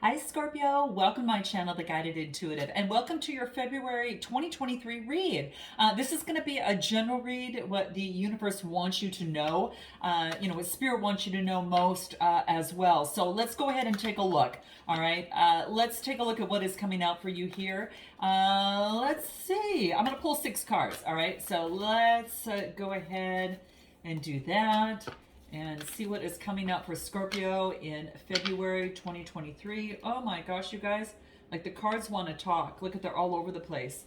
Hi Scorpio, welcome to my channel, The Guided Intuitive, and welcome to your February 2023 read. This is going to be a general read, what the universe wants you to know, what spirit wants you to know most as well. So let's go ahead and take a look, all right? Let's take a look at what is coming out for you here. Let's see, I'm going to pull 6 cards, all right? So let's go ahead and do that and see what is coming up for Scorpio in February 2023. Oh my gosh, you guys, like the cards want to talk. Look at, they're all over the place.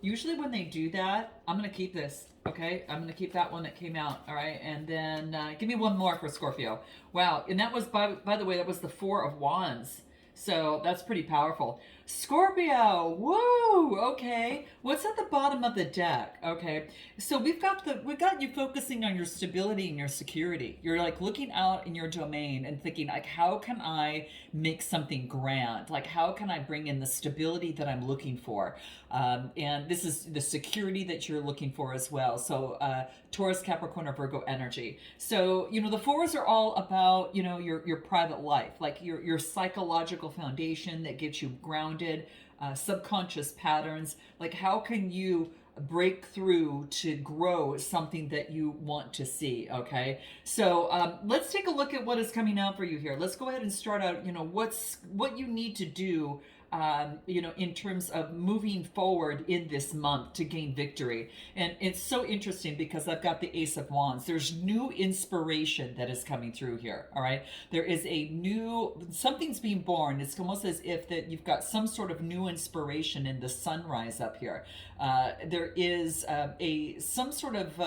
Usually when they do that, I'm going to keep this, okay? I'm going to keep that one that came out, all right? And then give me one more for Scorpio. Wow, and that was, by the way, that was the Four of Wands. So that's pretty powerful. Scorpio, woo, okay. What's at the bottom of the deck? Okay, so we've got you focusing on your stability and your security. You're like looking out in your domain and thinking like, how can I make something grand? Like, how can I bring in the stability that I'm looking for? And this is the security that you're looking for as well. So Taurus, Capricorn, or Virgo energy. So the fours are all about your private life, like your psychological foundation that gets you grounded, subconscious patterns. Like, how can you break through to grow something that you want to see? Okay, so let's take a look at what is coming out for you here. Let's go ahead and start out. What you need to do, in terms of moving forward in this month to gain victory. And it's so interesting because I've got the Ace of Wands. There's new inspiration that is coming through here. All right. There is something's being born. It's almost as if that you've got some sort of new inspiration in the sunrise up here. There is some sort of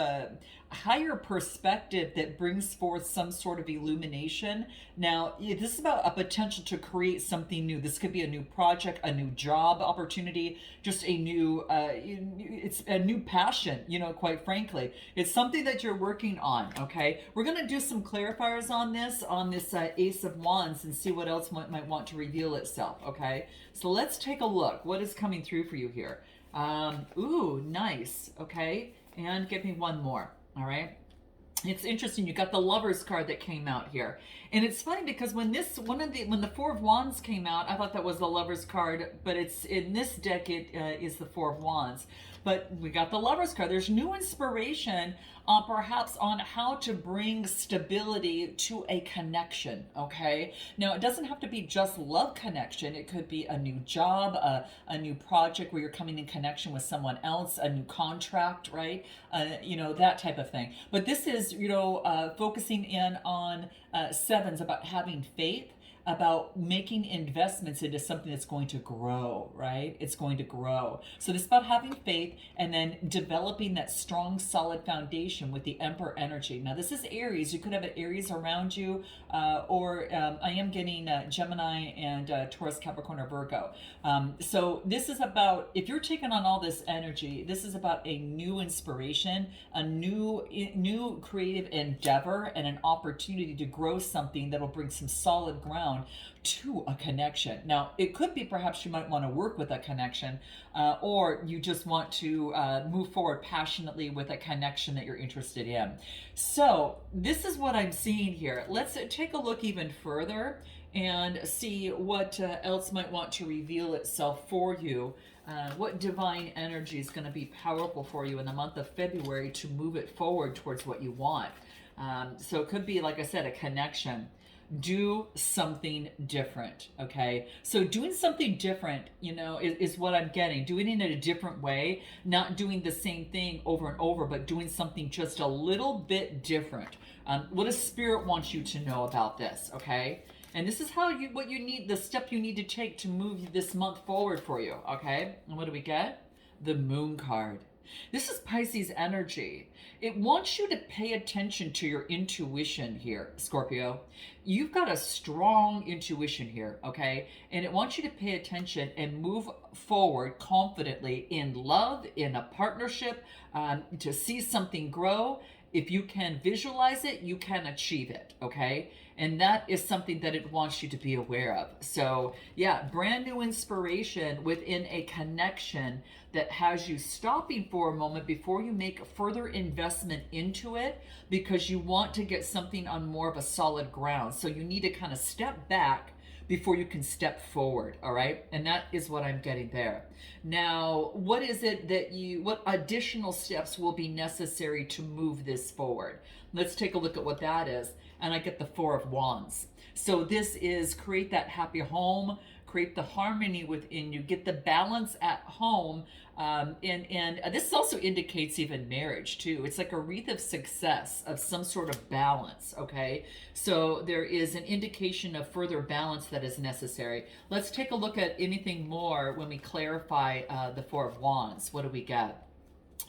higher perspective that brings forth some sort of illumination. Now, this is about a potential to create something new. This could be a new project, a new job opportunity, just a new, it's a new passion, quite frankly. It's something that you're working on, okay? We're going to do some clarifiers on this Ace of Wands and see what else might want to reveal itself, okay? So let's take a look. What is coming through for you here? Ooh, nice, okay? And give me one more. All right. It's interesting. You got the Lovers card that came out here, and it's funny because when the Four of Wands came out, I thought that was the Lovers card, but it's in this deck. It is the Four of Wands, but we got the Lovers card. There's new inspiration, perhaps on how to bring stability to a connection. Okay. Now it doesn't have to be just love connection. It could be a new job, a new project where you're coming in connection with someone else, a new contract, right? That type of thing. But this is focusing in on sevens, about having faith, about making investments into something that's going to grow, right? It's going to grow. So this is about having faith and then developing that strong, solid foundation with the Emperor energy. Now, this is Aries. You could have an Aries around you, or I am getting Gemini and Taurus, Capricorn, or Virgo. So this is about, if you're taking on all this energy, this is about a new inspiration, a new creative endeavor, and an opportunity to grow something that'll bring some solid ground to a connection. Now, it could be perhaps you might want to work with a connection, or you just want to move forward passionately with a connection that you're interested in. So this is what I'm seeing here. Let's take a look even further and see what else might want to reveal itself for you. What divine energy is going to be powerful for you in the month of February to move it forward towards what you want. So it could be, like I said, a connection. Do something different, okay? So doing something different, is what I'm getting. Doing it in a different way, not doing the same thing over and over, but doing something just a little bit different. What does Spirit want you to know about this, okay? And this is the step you need to take to move this month forward for you, okay? And what do we get? The Moon card. This is Pisces energy. It wants you to pay attention to your intuition here, Scorpio. You've got a strong intuition here, okay? And it wants you to pay attention and move forward confidently in love, in a partnership, to see something grow. If you can visualize it, you can achieve it, okay? And that is something that it wants you to be aware of. So yeah, brand new inspiration within a connection that has you stopping for a moment before you make further investment into it, because you want to get something on more of a solid ground. So you need to kind of step back before you can step forward. All right. And that is what I'm getting there. Now, what is it that what additional steps will be necessary to move this forward? Let's take a look at what that is. And I get the Four of Wands. So this is create that happy home, create the harmony within you, get the balance at home. And this also indicates even marriage too. It's like a wreath of success, of some sort of balance, okay? So there is an indication of further balance that is necessary. Let's take a look at anything more when we clarify the Four of Wands. What do we get?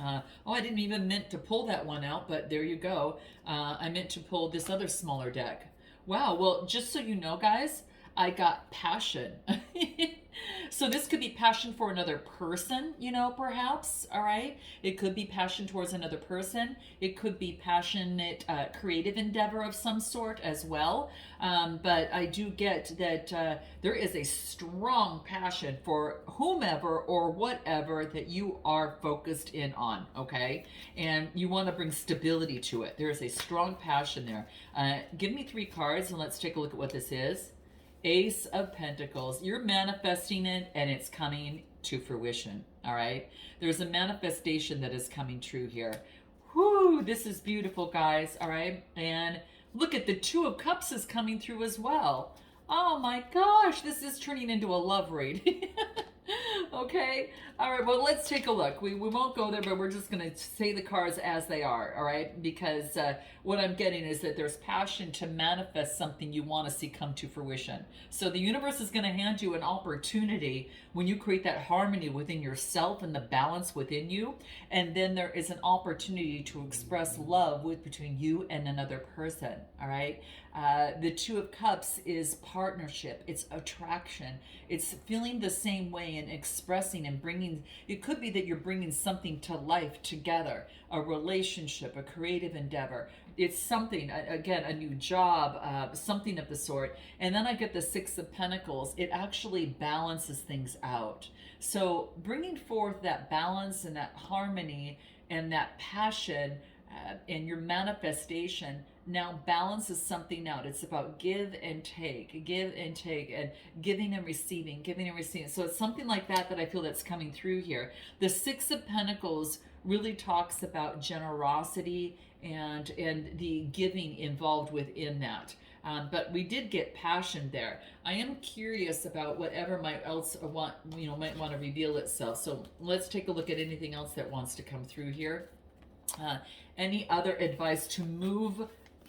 I didn't even meant to pull that one out, but there you go. I meant to pull this other smaller deck. Wow, well, just so you know, guys, I got passion. So this could be passion for another person, perhaps, all right? It could be passion towards another person. It could be passionate creative endeavor of some sort as well. But I do get that there is a strong passion for whomever or whatever that you are focused in on, okay? And you want to bring stability to it. There is a strong passion there. Give me 3 cards and let's take a look at what this is. Ace of Pentacles. You're manifesting it and it's coming to fruition. All right. There's a manifestation that is coming true here. Whoo, this is beautiful, guys. All right. And look at the Two of Cups is coming through as well. Oh my gosh, this is turning into a love read. Okay. All right. Well, let's take a look. We won't go there, but we're just going to say the cards as they are. All right. Because what I'm getting is that there's passion to manifest something you want to see come to fruition. So the universe is going to hand you an opportunity when you create that harmony within yourself and the balance within you. And then there is an opportunity to express love between you and another person. All right. The Two of Cups is partnership. It's attraction. It's feeling the same way and expressing and bringing. It could be that you're bringing something to life together, a relationship, a creative endeavor. It's something, again, a new job, something of the sort. And then I get the Six of Pentacles. It actually balances things out. So bringing forth that balance and that harmony and that passion and your manifestation now balances something out. It's about give and take, and giving and receiving, giving and receiving. So it's something like that I feel that's coming through here. The Six of Pentacles really talks about generosity and the giving involved within that. But we did get passion there. I am curious about whatever might want to reveal itself. So let's take a look at anything else that wants to come through here. Any other advice to move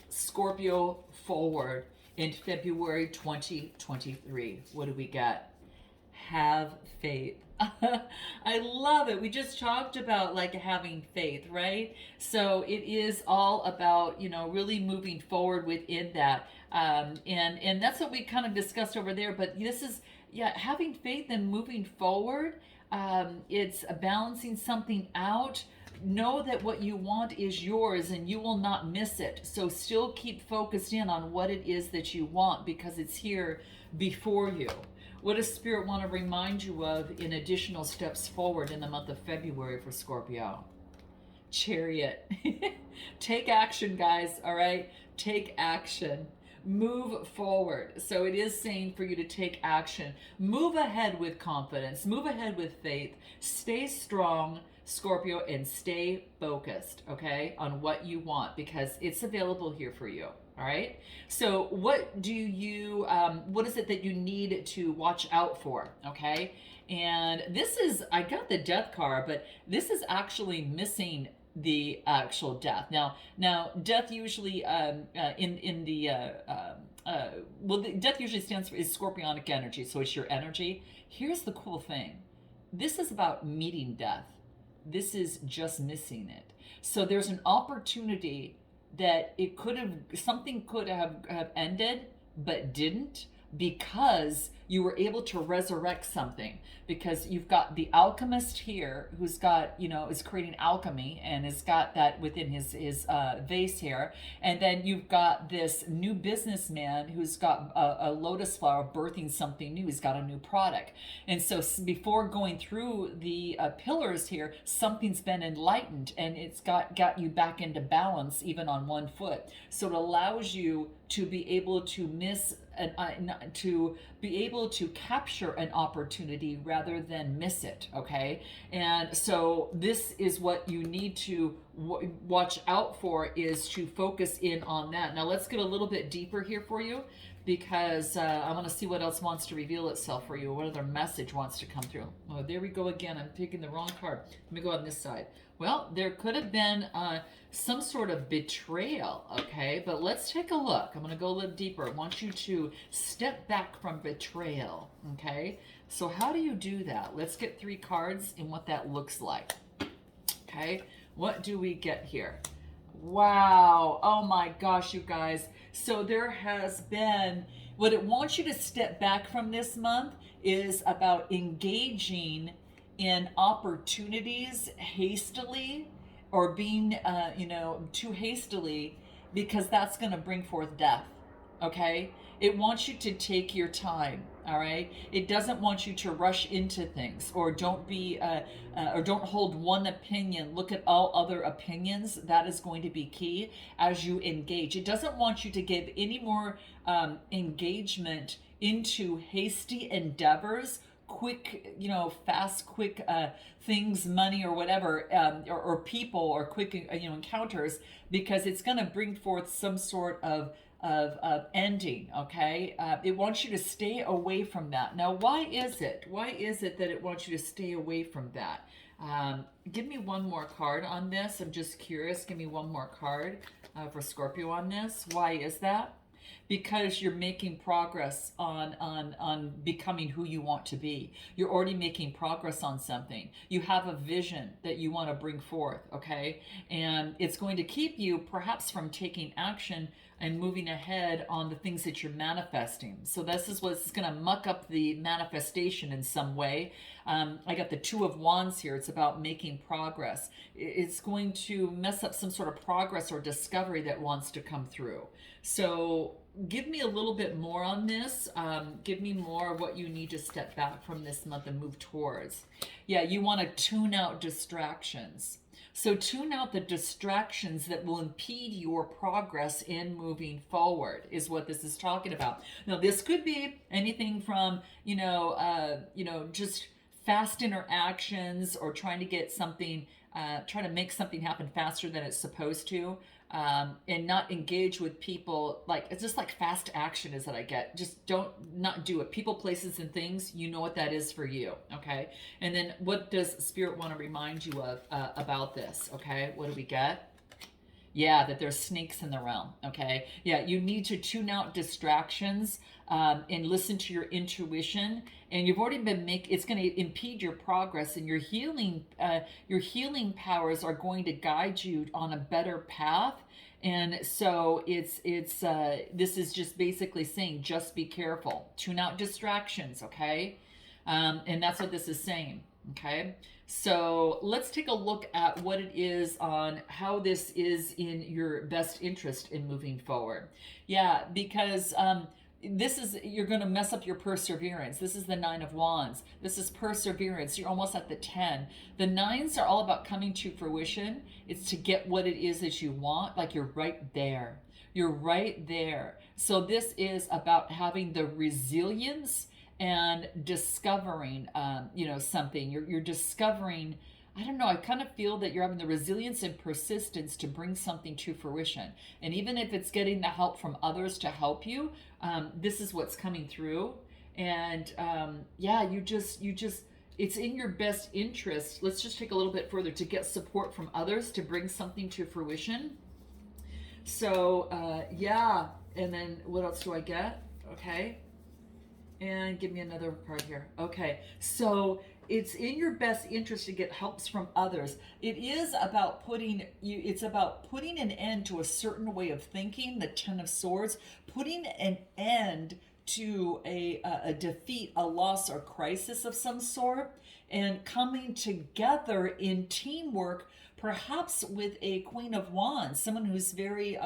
Scorpio forward in February 2023? What do we got? Have faith. I love it. We just talked about like having faith, right? So it is all about, really moving forward within that. And that's what we kind of discussed over there. But this is, having faith and moving forward. It's balancing something out. Know that what you want is yours and you will not miss it. So still keep focused in on what it is that you want because it's here before you. What does Spirit want to remind you of in additional steps forward in the month of February for Scorpio? Chariot. Take action, guys. All right. Take action. Move forward. So it is saying for you to take action. Move ahead with confidence. Move ahead with faith. Stay strong, Scorpio, and stay focused, okay, on what you want because it's available here for you. All right. So what is it that you need to watch out for? Okay. And this is, I got the Death card, but this is actually missing the actual death. Now death usually the death usually stands for is scorpionic energy. So it's your energy. Here's the cool thing. This is about meeting death. This is just missing it. So there's an opportunity that something could have ended, but didn't because you were able to resurrect something. Because you've got the alchemist here who's got, is creating alchemy and has got that within his vase here. And then you've got this new businessman who's got a lotus flower birthing something new. He's got a new product. And so before going through the pillars here, something's been enlightened and it's got you back into balance even on one foot. So it allows you to be able to to be able to capture an opportunity rather than miss it. Okay, and so this is what you need to watch out for, is to focus in on that. Now let's get a little bit deeper here for you, because I want to see what else wants to reveal itself for you. What other message wants to come through? Oh, there we go again. I'm picking the wrong card. Let me go on this side. Well, there could have been some sort of betrayal, okay? But let's take a look. I'm going to go a little deeper. I want you to step back from betrayal, okay? So how do you do that? Let's get 3 cards and what that looks like, okay? What do we get here? Wow. Oh my gosh, you guys. So there has been, what it wants you to step back from this month is about engaging in opportunities hastily, or being, too hastily, because that's going to bring forth death. Okay? It wants you to take your time. All right? It doesn't want you to rush into things, or don't be, or don't hold one opinion. Look at all other opinions. That is going to be key as you engage. It doesn't want you to give any more engagement into hasty endeavors, quick, fast, quick things, money, or whatever, or people, or quick, encounters, because it's going to bring forth some sort of ending. Okay, it wants you to stay away from that. Now, why is it? Why is it that it wants you to stay away from that? Give me one more card on this. I'm just curious. Give me one more card for Scorpio on this. Why is that? Because you're making progress on becoming who you want to be. You're already making progress on something. You have a vision that you want to bring forth, okay? And it's going to keep you perhaps from taking action and moving ahead on the things that you're manifesting. So this is what's going to muck up the manifestation in some way. I got the 2 of Wands here. It's about making progress. It's going to mess up some sort of progress or discovery that wants to come through. So give me a little bit more on this. Give me more of what you need to step back from this month and move towards. Yeah, you want to tune out distractions. So tune out the distractions that will impede your progress in moving forward, is what this is talking about. Now, this could be anything from, just fast interactions, or trying to get something, trying to make something happen faster than it's supposed to. And not engage with people. Like, it's just like fast action is that I get. Just not do it. People, places, and things, you know what that is for you, okay? And then what does Spirit want to remind you of about this, okay? What do we get? Yeah, that there's snakes in the realm, okay? Yeah, you need to tune out distractions and listen to your intuition. And you've already been it's going to impede your progress, and your healing powers are going to guide you on a better path. And so this is just basically saying, just be careful, tune out distractions, okay? And that's what this is saying, okay? So let's take a look at what it is on how this is in your best interest in moving forward. Yeah, because you're going to mess up your perseverance. This is the 9 of Wands. This is perseverance. You're almost at the 10. The 9s are all about coming to fruition. It's to get what it is that you want. Like, you're right there. You're right there. So this is about having the resilience and discovering, something. You're discovering, I don't know, I kind of feel that you're having the resilience and persistence to bring something to fruition. And even if it's getting the help from others to help you, this is what's coming through. And you just, it's in your best interest. Let's just take a little bit further, to get support from others to bring something to fruition. So, and then what else do I get? Okay. And give me another card here. Okay, so it's in your best interest to get helps from others. It is about it's about putting an end to a certain way of thinking, the 10 of Swords, putting an end to a defeat, a loss, or crisis of some sort, and coming together in teamwork, perhaps with a Queen of Wands, someone who's very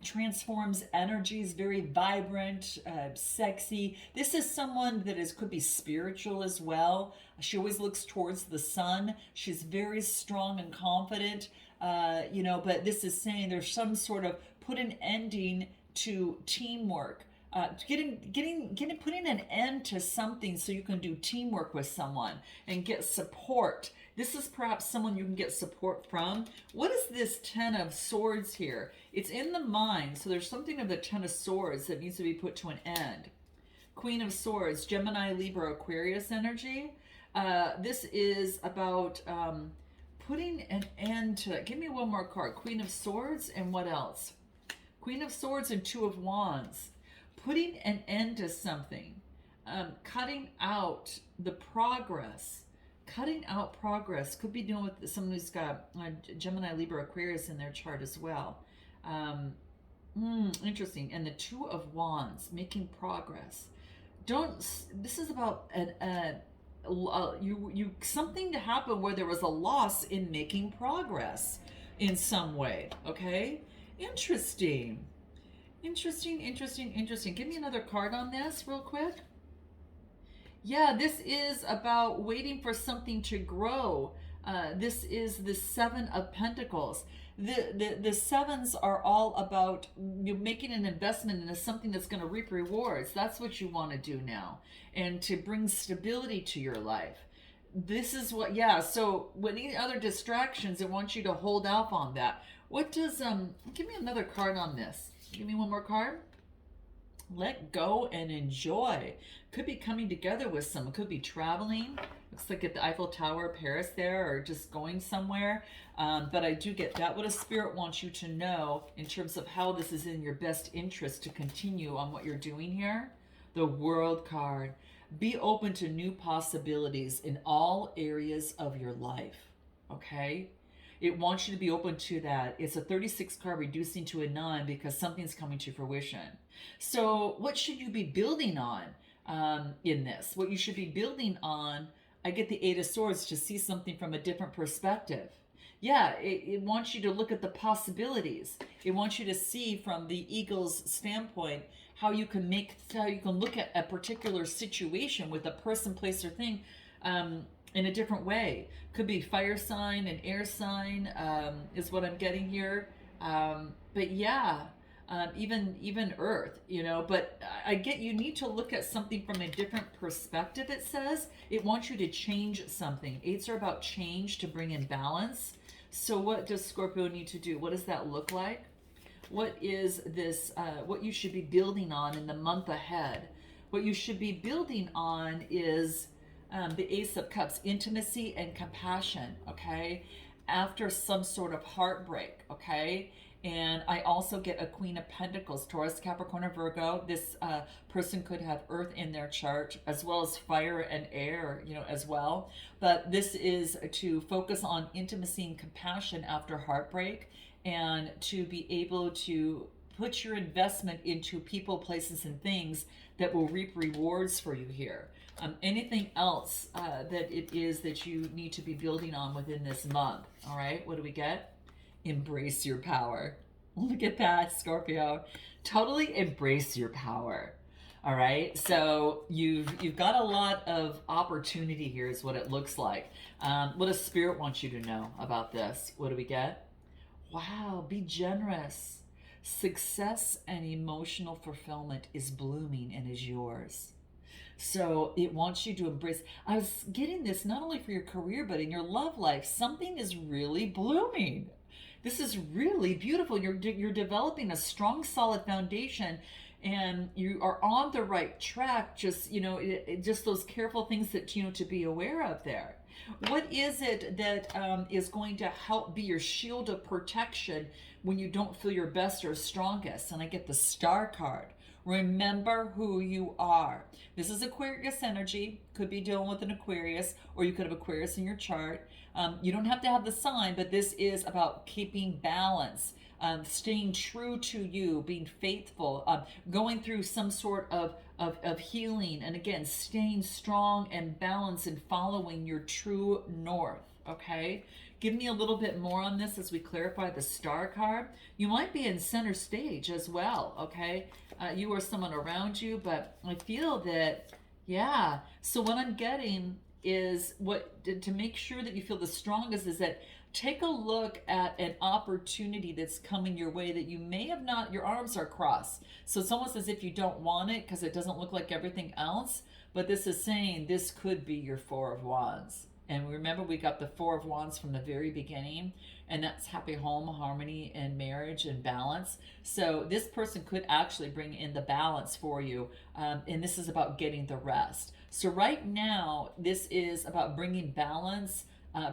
transforms energies, very vibrant, sexy. This is someone that could be spiritual as well. She always looks towards the sun. She's very strong and confident, but this is saying there's some sort of put an ending to teamwork. putting an end to something so you can do teamwork with someone and get support. This is perhaps someone you can get support from. What is this Ten of Swords here? It's in the mind, so there's something of the Ten of Swords that needs to be put to an end. Queen of Swords, Gemini, Libra, Aquarius energy. This is about putting an end to it. Give me one more card. Queen of Swords and what else? Queen of Swords and Two of Wands. Putting an end to something. Cutting out the progress. Cutting out progress. Could be dealing with someone who's got Gemini, Libra, Aquarius in their chart as well. Interesting. And the Two of Wands. Making progress. This is about something to happen where there was a loss in making progress in some way. Okay, interesting. Give me another card on this real quick. Yeah, this is about waiting for something to grow. This is the Seven of Pentacles. The sevens are all about you making an investment into something that's going to reap rewards. That's what you want to do now, and to bring stability to your life. This is what, yeah. So with any other distractions, it wants you to hold off on that. What does give me another card on this. Give me one more card. Let go and enjoy. Could be coming together with someone. Could be traveling. Looks like at the Eiffel Tower, Paris there, or just going somewhere. But I do get that. What a spirit wants you to know in terms of how this is in your best interest to continue on what you're doing here. The World card. Be open to new possibilities in all areas of your life. Okay? It wants you to be open to that. It's a 36 card reducing to a 9 because something's coming to fruition. So what should you be building on in this? What you should be building on, I get the Eight of Swords to see something from a different perspective. Yeah, it wants you to look at the possibilities. It wants you to see from the eagle's standpoint how you can look at a particular situation with a person, place, or thing in a different way. Could be fire sign and air sign is what I'm getting here. But yeah, even earth, you know, but I get you need to look at something from a different perspective. It says it wants you to change something. Eights are about change to bring in balance. So what does Scorpio need to do? What does that look like? What is this, what you should be building on in the month ahead? What you should be building on is the Ace of Cups, intimacy and compassion, okay? After some sort of heartbreak, okay? And I also get a Queen of Pentacles, Taurus, Capricorn, or Virgo. This person could have earth in their chart, as well as fire and air, you know, as well. But this is to focus on intimacy and compassion after heartbreak, and to be able to put your investment into people, places, and things that will reap rewards for you here. Anything else that it is that you need to be building on within this month. All right, what do we get? Embrace your power. Look at that, Scorpio. Totally embrace your power. All right, so you've got a lot of opportunity here is what it looks like. What does Spirit want you to know about this? What do we get? Wow, be generous. Success and emotional fulfillment is blooming and is yours. So it wants you to embrace. I was getting this not only for your career, but in your love life. Something is really blooming. This is really beautiful. You're developing a strong, solid foundation, and you are on the right track. Just, you know, just those careful things that, you know, to be aware of there. What is it that is going to help be your shield of protection when you don't feel your best or strongest? And I get the Star card. Remember who you are. This is Aquarius energy. Could be dealing with an Aquarius, or you could have Aquarius in your chart. You don't have to have the sign, but this is about keeping balance, staying true to you, being faithful, going through some sort of healing, and again, staying strong and balanced and following your true north, okay? Give me a little bit more on this as we clarify the Star card. You might be in center stage as well, okay? You or someone around you, but I feel that, yeah. So what I'm getting is to make sure that you feel the strongest is that Take a look at an opportunity that's coming your way that you may have not, your arms are crossed. So it's almost as if you don't want it because it doesn't look like everything else. But this is saying this could be your Four of Wands. And remember, we got the Four of Wands from the very beginning, and that's happy home, harmony, and marriage and balance. So this person could actually bring in the balance for you, and this is about getting the rest. So right now, this is about bringing balance,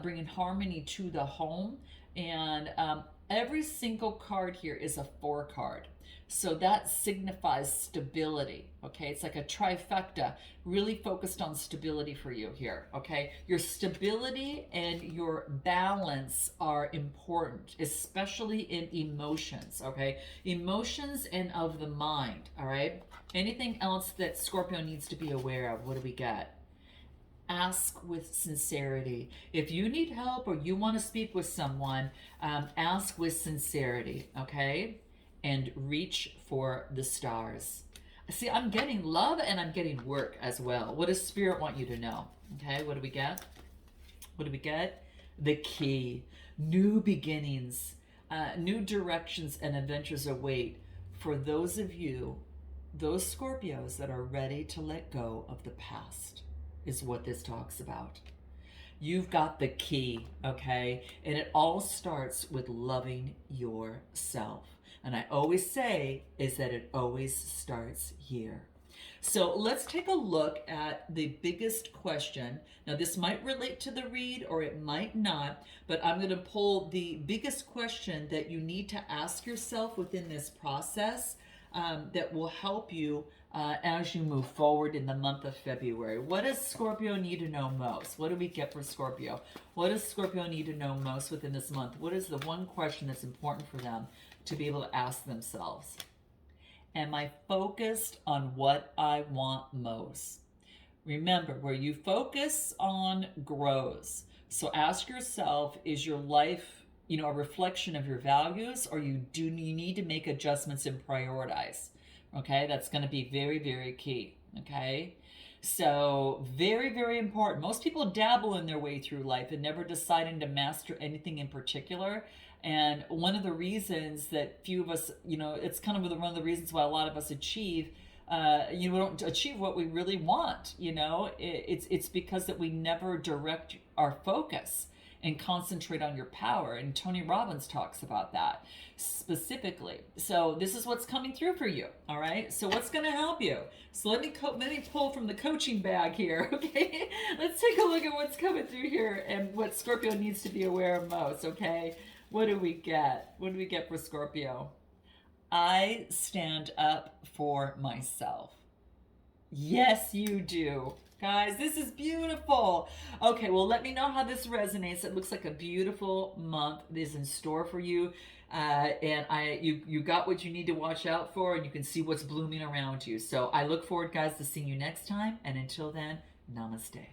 bringing harmony to the home, and every single card here is a 4 card. So that signifies stability, okay? It's like a trifecta, really focused on stability for you here, okay? Your stability and your balance are important, especially in emotions, okay? Emotions and of the mind, all right? Anything else that Scorpio needs to be aware of? What do we got? Ask with sincerity. If you need help or you want to speak with someone, ask with sincerity, okay? And reach for the stars. See, I'm getting love and I'm getting work as well. What does Spirit want you to know? Okay, what do we get? What do we get? The key. New beginnings, new directions and adventures await for those of you, those Scorpios that are ready to let go of the past, is what this talks about. You've got the key, okay? And it all starts with loving yourself. And I always say is that it always starts here. So let's take a look at the biggest question. Now this might relate to the read or it might not, but I'm going to pull the biggest question that you need to ask yourself within this process, that will help you as you move forward in the month of February. What does Scorpio need to know most? What do we get for Scorpio? What does Scorpio need to know most within this month? What is the one question that's important for them to be able to ask themselves? Am I focused on what I want most? Remember, where you focus on grows. So ask yourself, is your life, a reflection of your values, or you need to make adjustments and prioritize? Okay, that's going to be very, very key. Okay, so very, very important. Most people dabble in their way through life and never deciding to master anything in particular. And one of the reasons that few of us, it's kind of one of the reasons why a lot of us achieve, we don't achieve what we really want. It's because that we never direct our focus and concentrate on your power. And Tony Robbins talks about that specifically. So this is what's coming through for you. All right. So what's going to help you? So let me pull from the coaching bag here. Okay. Let's take a look at what's coming through here and what Scorpio needs to be aware of most. Okay. What do we get? What do we get for Scorpio? I stand up for myself. Yes, you do. Guys, this is beautiful. Okay, well, let me know how this resonates. It looks like a beautiful month is in store for you. And you got what you need to watch out for, and you can see what's blooming around you. So I look forward, guys, to seeing you next time. And until then, namaste.